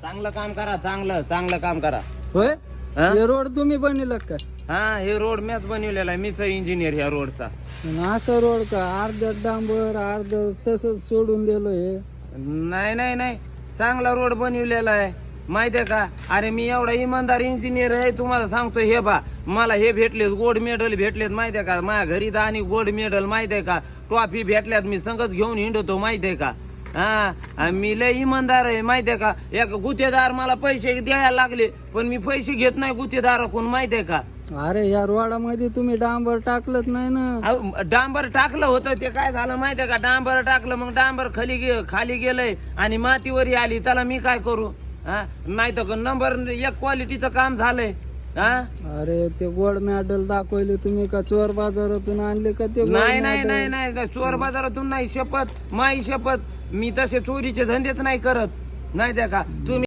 चांगलं काम करा, चांगलं चांगलं काम करा. होय हा? हे रोड तुम्ही बनवलं का? हा, हे रोड मॅच बनवलेला आहे, मीच इंजिनियर ह्या रोडचा. आणि असं रोड का अर्ध डांबर अर्ध तसंच सोडून दिलं हे? नाही नाही नाही, चांगला रोड बनवलेला आहे माहितीये का. अरे मी एवढा इमानदार इंजिनियर आहे, तुम्हाला सांगतो. हे बा, मला हे भेटलेत, गोल्ड मेडल भेटलेत माहितीये का. माझ्या घरी तर आणि गोल्ड मेडल माहितीये का, ट्रॉफी भेटल्यात, मी संगच घेऊन हिंडतो माहितीये का. हा, आणि मी लय इमानदार आहे माहितीये का. एक गुत्तेदार मला पैसे द्यायला लागले, पण मी पैसे घेत नाही गुत्तेदाराकडून माहितीये का. अरे या रोडामध्ये तुम्ही डांबर टाकलंच नाही ना. अहो, डांबर टाकलं होतं, ते काय झालं माहितीये का, डांबर टाकलं, मग डांबर खाली गेलंय आणि मातीवरी आली, त्याला मी काय करू. हा, नाही तर नंबर एक क्वालिटीचं काम झालंय. हा, अरे ते गोल्ड मेडल दाखवले तुम्ही का चोर बाजारातून आणले का ते gold नाही नाही medal? नाही नाही, चोर बाजारातून नाही, शपथ माई शपथ, मी तसे चोरीचे धंदेच नाही करत, नाही त्या का तुम्ही.